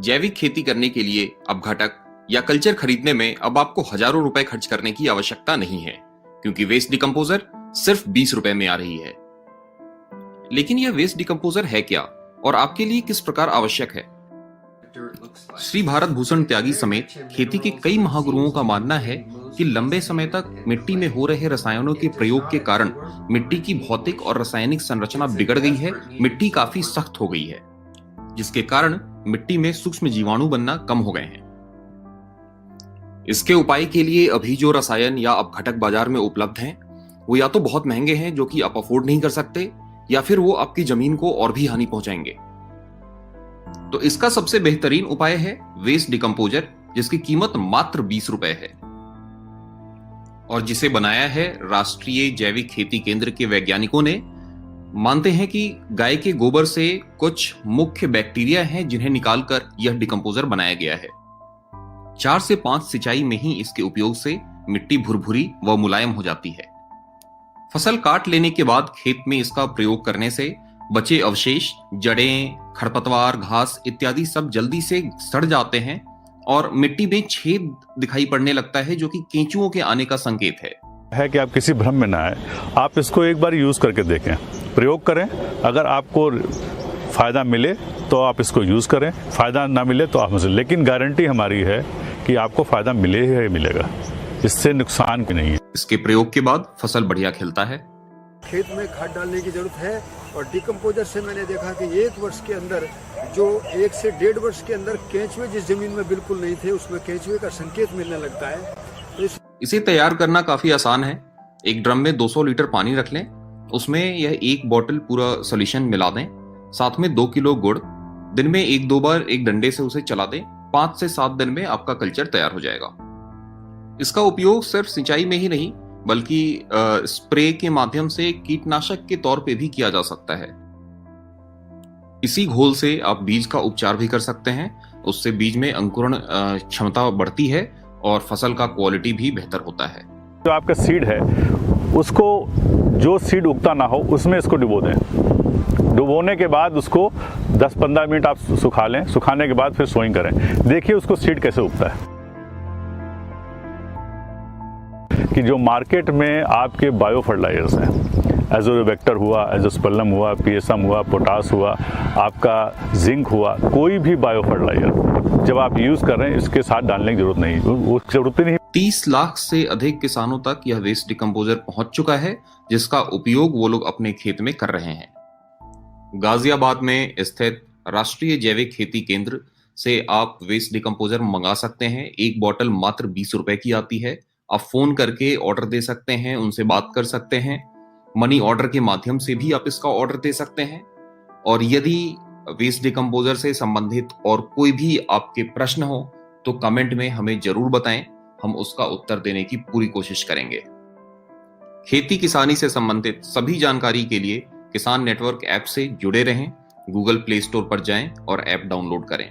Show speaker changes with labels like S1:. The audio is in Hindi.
S1: जैविक खेती करने के लिए अपघटक या कल्चर खरीदने में अब आपको हजारों रुपए खर्च करने की आवश्यकता नहीं है, क्योंकि वेस्ट डिकम्पोजर सिर्फ 20 रुपए में आ रही है। लेकिन यह वेस्ट डिकम्पोजर है क्या और आपके लिए किस प्रकार आवश्यक है? श्री भारत भूषण त्यागी समेत खेती के कई महागुरुओं का मानना है कि लंबे समय तक मिट्टी में हो रहे रसायनों के प्रयोग के कारण मिट्टी की भौतिक और रासायनिक संरचना बिगड़ गई है, मिट्टी काफी सख्त हो गई है, जिसके कारण मिट्टी में सूक्ष्म जीवाणु बनना कम हो गए हैं। इसके उपाय के लिए अभी जो रसायन या अपघटक बाजार में उपलब्ध हैं, वो या तो बहुत महंगे हैं जो कि आप अफोर्ड नहीं कर सकते, या फिर वो आपकी जमीन को और भी हानि पहुंचाएंगे। तो इसका सबसे बेहतरीन उपाय है वेस्ट डिकम्पोजर, जिसकी कीमत मात्र 20 रुपए है और जिसे बनाया है राष्ट्रीय जैविक खेती केंद्र के वैज्ञानिकों ने। मानते हैं कि गाय के गोबर से कुछ मुख्य बैक्टीरिया हैं जिन्हें निकालकर यह डिकम्पोजर बनाया गया है। 4 से 5 सिंचाई में ही इसके उपयोग से मिट्टी भुरभुरी व मुलायम हो जाती है। फसल काट लेने के बाद खेत में इसका प्रयोग करने से बचे अवशेष, जड़ें, खरपतवार, घास इत्यादि सब जल्दी से सड़ जाते हैं और मिट्टी में छेद दिखाई पड़ने लगता है, जो कि केंचुओं के आने का संकेत है
S2: कि आप किसी भ्रम में ना आए। आप इसको एक बार यूज करके देखें, प्रयोग करें। अगर आपको फायदा मिले तो आप इसको यूज करें, फायदा ना मिले तो आप, लेकिन गारंटी हमारी है कि आपको फायदा मिले ही मिलेगा, इससे नुकसान भी नहीं है।
S1: इसके प्रयोग के बाद फसल बढ़िया खिलता है।
S3: खेत में खाद डालने की जरूरत है और डिकम्पोजर से मैंने देखा कि 1 वर्ष के अंदर, जो 1 से 1.5 वर्ष के अंदर केंचुए जिस जमीन में बिल्कुल नहीं थे, उसमें केंचुए का संकेत मिलने लगता है। तो
S1: इसे तैयार करना काफी आसान है। एक ड्रम में 200 लीटर पानी रख लें, उसमें यह 1 बॉटल पूरा सोल्यूशन मिला दें, साथ में 2 किलो गुड़। दिन में 1-2 बार एक डंडे से उसे चला दें। 5 से 7 दिन में आपका कल्चर तैयार हो जाएगा। इसका उपयोग सिर्फ सिंचाई में ही नहीं, बल्कि स्प्रे के माध्यम से कीटनाशक के तौर पे भी किया जा सकता है। इसी घोल से आप बीज का उपचार भी कर सकते हैं। उससे बीज में अंकुरण क्षमता बढ़ती है और फसल का क्वालिटी भी बेहतर होता है।
S2: जो आपका सीड है, उसको जो सीड उगता ना हो उसमें इसको डुबो दें। डुबोने के बाद उसको 10-15 मिनट आप सुखा लें। सुखाने के बाद फिर सोइंग करें। देखिए उसको सीड कैसे उगता है। कि जो मार्केट में आपके बायो फर्टिलाइजर्स हैं, एजोवेक्टर हुआ, एजोस्पर्लम हुआ, पीएसएम हुआ, पोटास हुआ, आपका जिंक हुआ, कोई भी बायो फर्टिलाइजर जब आप यूज कर रहे हैं, इसके साथ डालने की जरूरत नहीं, वो जरूरत ही नहीं।
S1: 30 लाख से अधिक किसानों तक यह वेस्ट डिकम्पोजर पहुंच चुका है, जिसका उपयोग वो लोग अपने खेत में कर रहे हैं। गाजियाबाद में स्थित राष्ट्रीय जैविक खेती केंद्र से आप वेस्ट डिकम्पोजर मंगा सकते हैं। 1 बॉटल मात्र 20 रुपए की आती है। आप फोन करके ऑर्डर दे सकते हैं, उनसे बात कर सकते हैं। मनी ऑर्डर के माध्यम से भी आप इसका ऑर्डर दे सकते हैं। और यदि वेस्ट डिकम्पोजर से संबंधित और कोई भी आपके प्रश्न हो तो कमेंट में हमें जरूर बताएं, हम उसका उत्तर देने की पूरी कोशिश करेंगे। खेती किसानी से संबंधित सभी जानकारी के लिए किसान नेटवर्क ऐप से जुड़े रहें। गूगल प्ले स्टोर पर जाएं और ऐप डाउनलोड करें।